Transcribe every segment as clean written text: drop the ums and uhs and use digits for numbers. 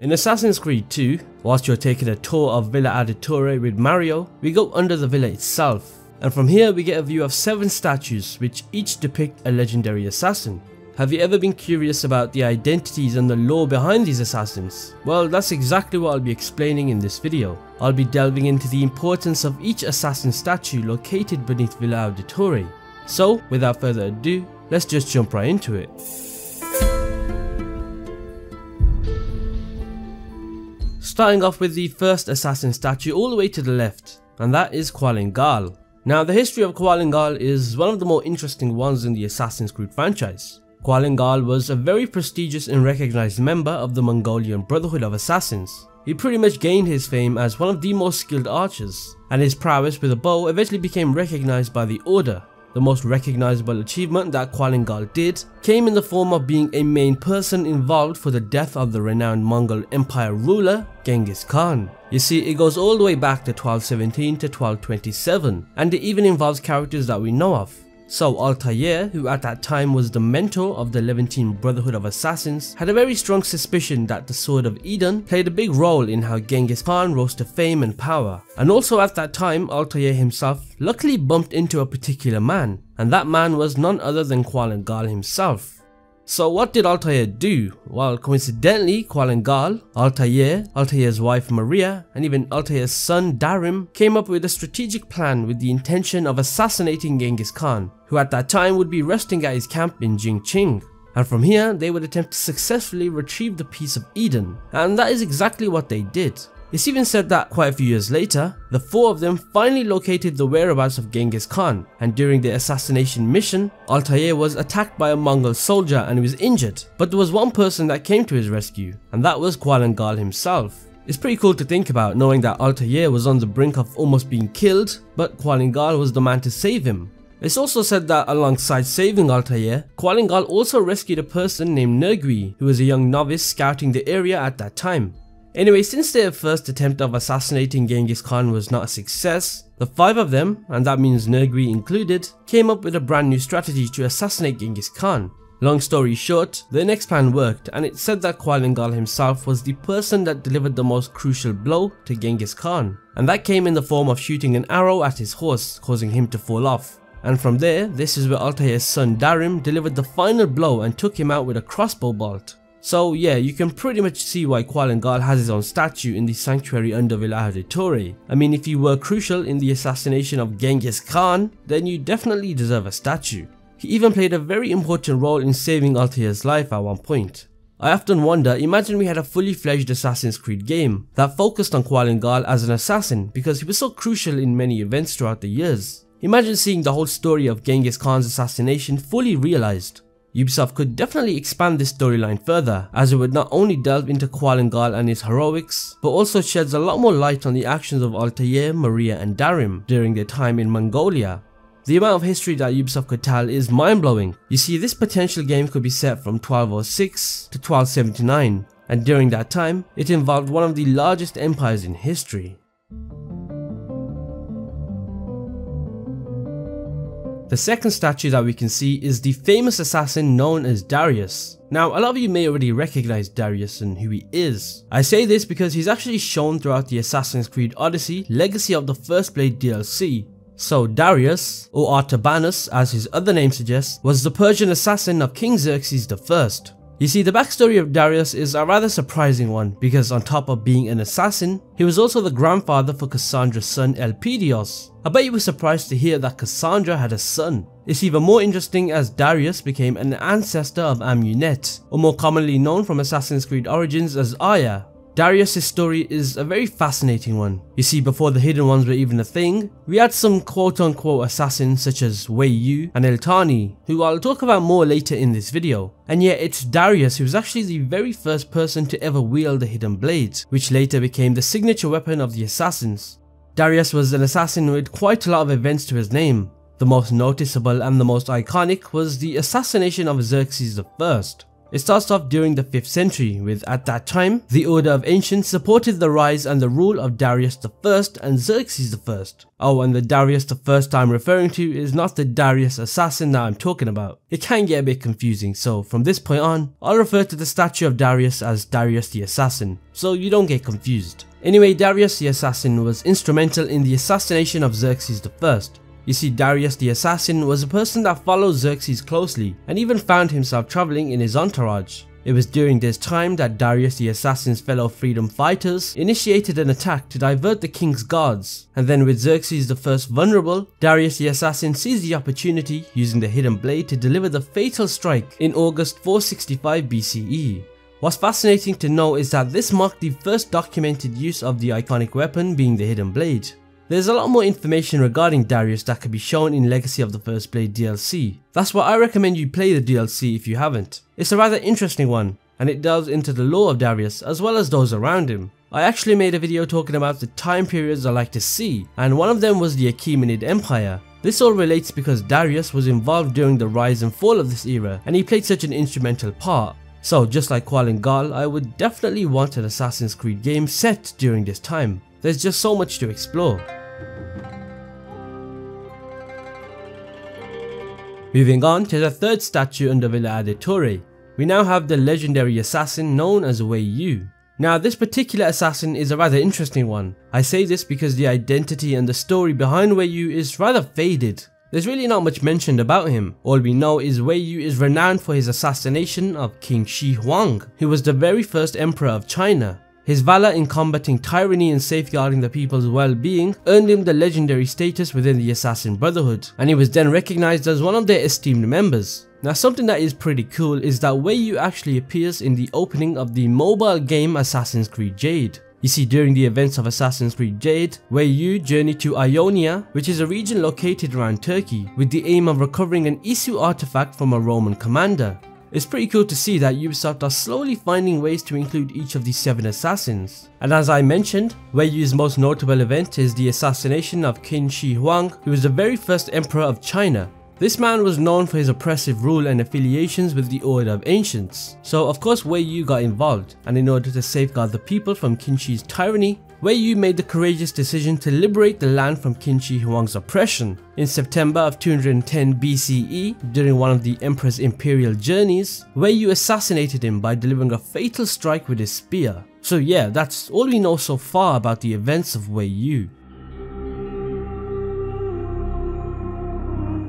In Assassin's Creed 2, whilst you're taking a tour of Villa Auditore with Mario, we go under the villa itself, and from here we get a view of 7 statues which each depict a legendary assassin. Have you ever been curious about the identities and the lore behind these assassins? Well, that's exactly what I'll be explaining in this video. I'll be delving into the importance of each assassin statue located beneath Villa Auditore. So, without further ado, let's just jump right into it. Starting off with the first assassin statue all the way to the left, and that is Qulan Gal. Now, the history of Qulan Gal is one of the more interesting ones in the Assassin's Creed franchise. Qulan Gal was a very prestigious and recognized member of the Mongolian Brotherhood of Assassins. He pretty much gained his fame as one of the most skilled archers, and his prowess with a bow eventually became recognized by the Order. The most recognizable achievement that Qulan Gal did came in the form of being a main person involved for the death of the renowned Mongol Empire ruler Genghis Khan. You see, it goes all the way back to 1217 to 1227, and it even involves characters that we know of. So Altair, who at that time was the mentor of the Levantine Brotherhood of Assassins, had a very strong suspicion that the Sword of Eden played a big role in how Genghis Khan rose to fame and power. And also at that time, Altair himself luckily bumped into a particular man, and that man was none other than Qulan Gal himself. So what did Altair do? Well, coincidentally, Qulan Gal, Altair, Altair's wife Maria, and even Altair's son Darius came up with a strategic plan with the intention of assassinating Genghis Khan, who at that time would be resting at his camp in Jingqing. And from here, they would attempt to successfully retrieve the piece of Eden, and that is exactly what they did. It's even said that quite a few years later, the 4 of them finally located the whereabouts of Genghis Khan, and during the assassination mission, Altair was attacked by a Mongol soldier and was injured, but there was one person that came to his rescue, and that was Qulan Gal himself. It's pretty cool to think about, knowing that Altair was on the brink of almost being killed, but Qulan Gal was the man to save him. It's also said that alongside saving Altair, Qulan Gal also rescued a person named Nergui, who was a young novice scouting the area at that time. Anyway, since their first attempt of assassinating Genghis Khan was not a success, the 5 of them, and that means Nergui included, came up with a brand new strategy to assassinate Genghis Khan. Long story short, their next plan worked, and it's said that Qulan Gal himself was the person that delivered the most crucial blow to Genghis Khan, and that came in the form of shooting an arrow at his horse, causing him to fall off. And from there, this is where Altair's son Darius delivered the final blow and took him out with a crossbow bolt. So yeah, you can pretty much see why Qulan Gal has his own statue in the sanctuary under Villa Auditore. I mean, if you were crucial in the assassination of Genghis Khan, then you definitely deserve a statue. He even played a very important role in saving Altair's life at one point. I often wonder, imagine we had a fully fledged Assassin's Creed game that focused on Qulan Gal as an assassin because he was so crucial in many events throughout the years. Imagine seeing the whole story of Genghis Khan's assassination fully realized. Ubisoft could definitely expand this storyline further, as it would not only delve into Qulan Gal and his heroics, but also sheds a lot more light on the actions of Altair, Maria and Darius during their time in Mongolia. The amount of history that Ubisoft could tell is mind-blowing. You see, this potential game could be set from 1206 to 1279, and during that time, it involved one of the largest empires in history. The second statue that we can see is the famous assassin known as Darius. Now, a lot of you may already recognize Darius and who he is. I say this because he's actually shown throughout the Assassin's Creed Odyssey Legacy of the First Blade DLC. So Darius, or Artabanus as his other name suggests, was the Persian assassin of King Xerxes I. You see, the backstory of Darius is a rather surprising one, because on top of being an assassin, he was also the grandfather for Cassandra's son Elpidios. I bet you were surprised to hear that Cassandra had a son. It's even more interesting as Darius became an ancestor of Amunet, or more commonly known from Assassin's Creed Origins as Aya. Darius' story is a very fascinating one. You see, before the Hidden Ones were even a thing, we had some quote-unquote assassins such as Wei Yu and Iltani, who I'll talk about more later in this video. And yet it's Darius who's actually the very first person to ever wield the Hidden Blades, which later became the signature weapon of the assassins. Darius was an assassin with quite a lot of events to his name. The most noticeable and the most iconic was the assassination of Xerxes I. It starts off during the 5th century with, at that time, the Order of Ancients supported the rise and the rule of Darius I and Xerxes I. Oh, and the Darius I I'm referring to is not the Darius assassin that I'm talking about. It can get a bit confusing, so from this point on, I'll refer to the statue of Darius as Darius the Assassin, so you don't get confused. Anyway, Darius the Assassin was instrumental in the assassination of Xerxes I. You see, Darius the Assassin was a person that followed Xerxes closely and even found himself traveling in his entourage. It was during this time that Darius the Assassin's fellow freedom fighters initiated an attack to divert the king's guards, and then with Xerxes I vulnerable, Darius the Assassin seized the opportunity using the hidden blade to deliver the fatal strike in August 465 BCE. What's fascinating to know is that this marked the first documented use of the iconic weapon being the hidden blade. There's a lot more information regarding Darius that can be shown in Legacy of the First Blade DLC. That's why I recommend you play the DLC if you haven't. It's a rather interesting one, and it delves into the lore of Darius as well as those around him. I actually made a video talking about the time periods I like to see, and one of them was the Achaemenid Empire. This all relates because Darius was involved during the rise and fall of this era, and he played such an instrumental part. So just like Qulan Gal, I would definitely want an Assassin's Creed game set during this time. There's just so much to explore. Moving on to the third statue under Villa Auditore, we now have the legendary assassin known as Wei Yu. Now this particular assassin is a rather interesting one. I say this because the identity and the story behind Wei Yu is rather faded. There's really not much mentioned about him. All we know is Wei Yu is renowned for his assassination of King Shi Huang, who was the very first emperor of China. His valor in combating tyranny and safeguarding the people's well-being earned him the legendary status within the Assassin Brotherhood, and he was then recognized as one of their esteemed members. Now something that is pretty cool is that Wei Yu actually appears in the opening of the mobile game Assassin's Creed Jade. You see, during the events of Assassin's Creed Jade, Wei Yu journeyed to Ionia, which is a region located around Turkey, with the aim of recovering an ezio artifact from a Roman commander. It's pretty cool to see that Ubisoft are slowly finding ways to include each of these 7 assassins. And as I mentioned, Wei Yu's most notable event is the assassination of King Shi Huang, who was the very first emperor of China. This man was known for his oppressive rule and affiliations with the Order of Ancients. So of course Wei Yu got involved, and in order to safeguard the people from Qin Shi's tyranny, Wei Yu made the courageous decision to liberate the land from Qin Shi Huang's oppression. In September of 210 BCE, during one of the emperor's imperial journeys, Wei Yu assassinated him by delivering a fatal strike with his spear. So yeah, that's all we know so far about the events of Wei Yu.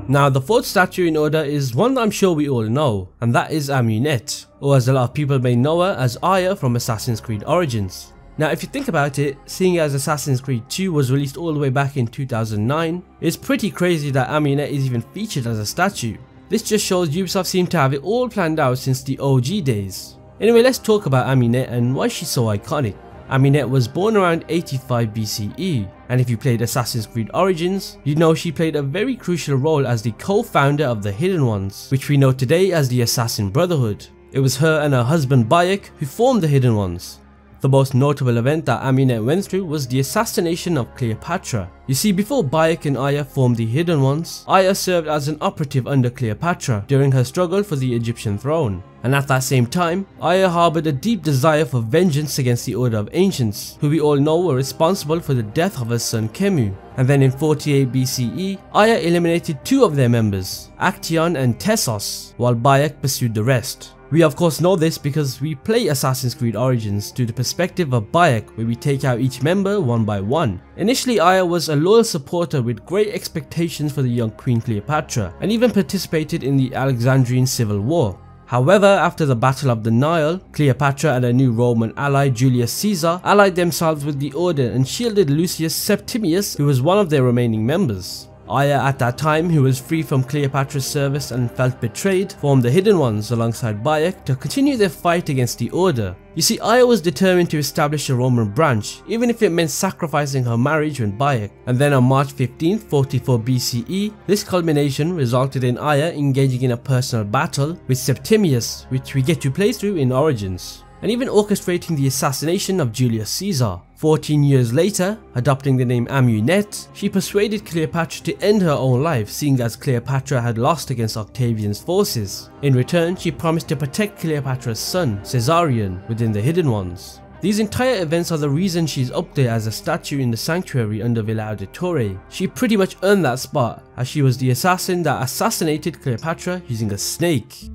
Now the fourth statue in order is one that I'm sure we all know, and that is Amunet, or as a lot of people may know her as Aya from Assassin's Creed Origins. Now if you think about it, seeing as Assassin's Creed 2 was released all the way back in 2009, it's pretty crazy that Amunet is even featured as a statue. This just shows Ubisoft seem to have it all planned out since the OG days. Anyway, let's talk about Amunet and why she's so iconic. Amunet was born around 85 BCE, and if you played Assassin's Creed Origins, you know she played a very crucial role as the co-founder of the Hidden Ones, which we know today as the Assassin Brotherhood. It was her and her husband Bayek who formed the Hidden Ones. The most notable event that Amunet went through was the assassination of Cleopatra. You see, before Bayek and Aya formed the Hidden Ones, Aya served as an operative under Cleopatra during her struggle for the Egyptian throne. And at that same time, Aya harbored a deep desire for vengeance against the Order of Ancients, who we all know were responsible for the death of her son Khemu. And then in 48 BCE, Aya eliminated 2 of their members, Actaeon and Tessos, while Bayek pursued the rest. We of course know this because we play Assassin's Creed Origins through the perspective of Bayek, where we take out each member one by one. Initially, Aya was a loyal supporter with great expectations for the young Queen Cleopatra, and even participated in the Alexandrian Civil War. However, after the Battle of the Nile, Cleopatra and her new Roman ally Julius Caesar allied themselves with the Order and shielded Lucius Septimius, who was one of their remaining members. Aya at that time, who was free from Cleopatra's service and felt betrayed, formed the Hidden Ones alongside Bayek to continue their fight against the Order. You see, Aya was determined to establish a Roman branch, even if it meant sacrificing her marriage with Bayek. And then on March 15, 44 BCE, this culmination resulted in Aya engaging in a personal battle with Septimius, which we get to play through in Origins. and even orchestrating the assassination of Julius Caesar. 14 years later, adopting the name Amunet, she persuaded Cleopatra to end her own life, seeing as Cleopatra had lost against Octavian's forces. In return, she promised to protect Cleopatra's son, Caesarion, within the Hidden Ones. These entire events are the reason she's up there as a statue in the sanctuary under Villa Auditore. She pretty much earned that spot, as she was the assassin that assassinated Cleopatra using a snake.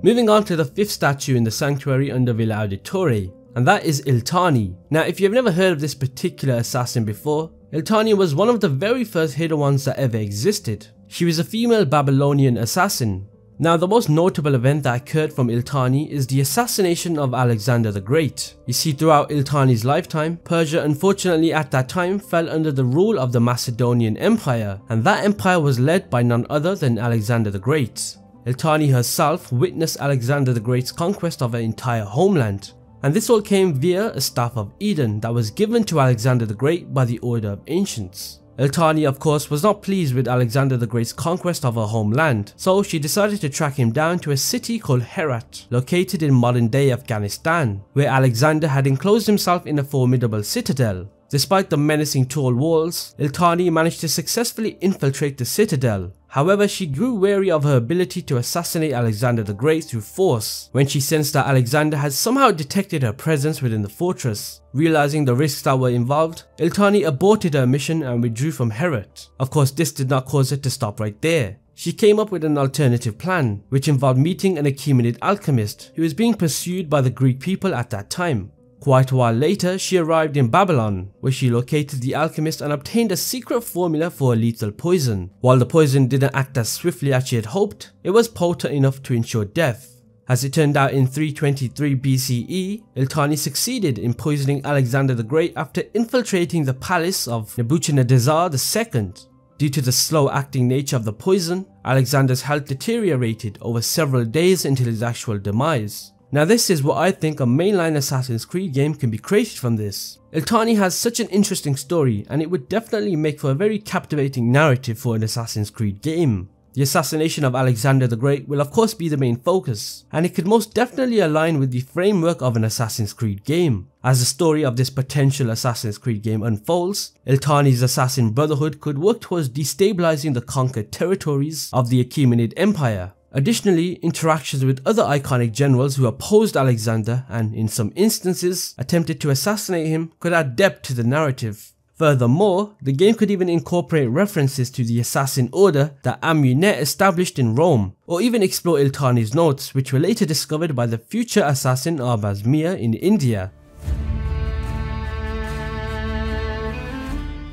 Moving on to the 5th statue in the sanctuary under Villa Auditore, and that is Iltani. Now, if you've never heard of this particular assassin before, Iltani was one of the very first hidden ones that ever existed. She was a female Babylonian assassin. Now, the most notable event that occurred from Iltani is the assassination of Alexander the Great. You see, throughout Iltani's lifetime, Persia unfortunately at that time fell under the rule of the Macedonian Empire, and that empire was led by none other than Alexander the Great. Iltani herself witnessed Alexander the Great's conquest of her entire homeland, and this all came via a Staff of Eden that was given to Alexander the Great by the Order of Ancients. Iltani, of course, was not pleased with Alexander the Great's conquest of her homeland, so she decided to track him down to a city called Herat, located in modern-day Afghanistan, where Alexander had enclosed himself in a formidable citadel. Despite the menacing tall walls, Iltani managed to successfully infiltrate the citadel. However, she grew wary of her ability to assassinate Alexander the Great through force when she sensed that Alexander had somehow detected her presence within the fortress. Realizing the risks that were involved, Iltani aborted her mission and withdrew from Herat. Of course, this did not cause her to stop right there. She came up with an alternative plan, which involved meeting an Achaemenid alchemist who was being pursued by the Greek people at that time. Quite a while later, she arrived in Babylon, where she located the alchemist and obtained a secret formula for a lethal poison. While the poison didn't act as swiftly as she had hoped, it was potent enough to ensure death. As it turned out, in 323 BCE, Iltani succeeded in poisoning Alexander the Great after infiltrating the palace of Nebuchadnezzar II. Due to the slow-acting nature of the poison, Alexander's health deteriorated over several days until his actual demise. Now, this is what I think a mainline Assassin's Creed game can be created from this. Iltani has such an interesting story, and it would definitely make for a very captivating narrative for an Assassin's Creed game. The assassination of Alexander the Great will of course be the main focus, and it could most definitely align with the framework of an Assassin's Creed game. As the story of this potential Assassin's Creed game unfolds, Iltani's assassin brotherhood could work towards destabilizing the conquered territories of the Achaemenid Empire. Additionally, interactions with other iconic generals who opposed Alexander and, in some instances, attempted to assassinate him could add depth to the narrative. Furthermore, the game could even incorporate references to the assassin order that Amunet established in Rome, or even explore Iltani's notes, which were later discovered by the future assassin Arbaz Mir in India.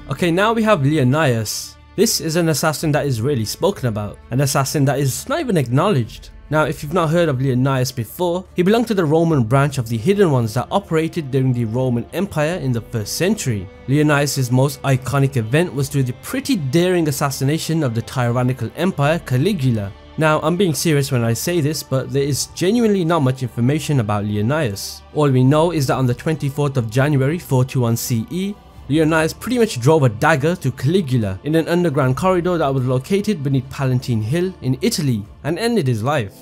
Okay, now we have Leonius. This is an assassin that is rarely spoken about, an assassin that is not even acknowledged. Now, if you've not heard of Leonius before, he belonged to the Roman branch of the Hidden Ones that operated during the Roman Empire in the 1st century. Leonius' most iconic event was through the pretty daring assassination of the tyrannical empire Caligula. Now, I'm being serious when I say this, but there is genuinely not much information about Leonius. All we know is that on the 24th of January 421 CE, Leonius pretty much drove a dagger to Caligula in an underground corridor that was located beneath Palatine Hill in Italy and ended his life.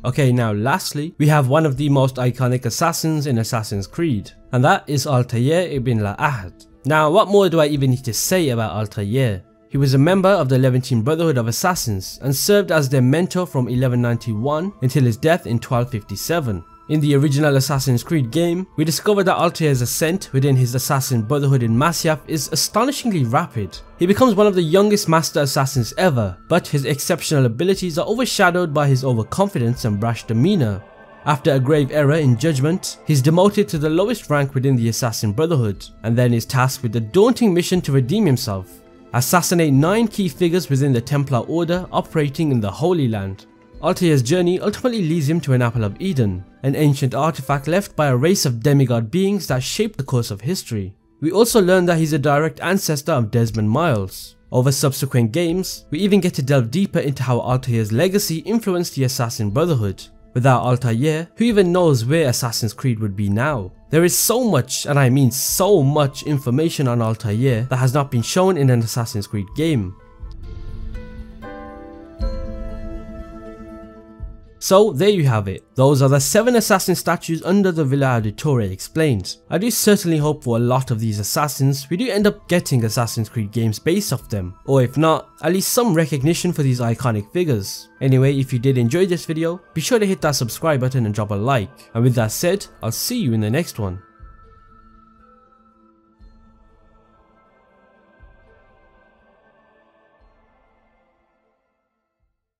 Okay, now lastly, we have one of the most iconic assassins in Assassin's Creed, and that is Altair ibn La'ahd. Now, what more do I even need to say about Altair? He was a member of the Levantine Brotherhood of Assassins and served as their mentor from 1191 until his death in 1257. In the original Assassin's Creed game, we discover that Altair's ascent within his assassin brotherhood in Masyaf is astonishingly rapid. He becomes one of the youngest master assassins ever, but his exceptional abilities are overshadowed by his overconfidence and brash demeanor. After a grave error in judgment, he's demoted to the lowest rank within the assassin brotherhood, and then is tasked with the daunting mission to redeem himself. Assassinate 9 key figures within the Templar Order operating in the Holy Land. Altair's journey ultimately leads him to an Apple of Eden, an ancient artifact left by a race of demigod beings that shaped the course of history. We also learn that he's a direct ancestor of Desmond Miles. Over subsequent games, we even get to delve deeper into how Altair's legacy influenced the Assassin Brotherhood. Without Altair, who even knows where Assassin's Creed would be now? There is so much, and I mean so much, information on Altair that has not been shown in an Assassin's Creed game. So there you have it, those are the 7 assassin statues under the Villa Auditore explained. I do certainly hope for a lot of these assassins we do end up getting Assassin's Creed games based off them, or if not, at least some recognition for these iconic figures. Anyway, if you did enjoy this video, be sure to hit that subscribe button and drop a like, and with that said, I'll see you in the next one.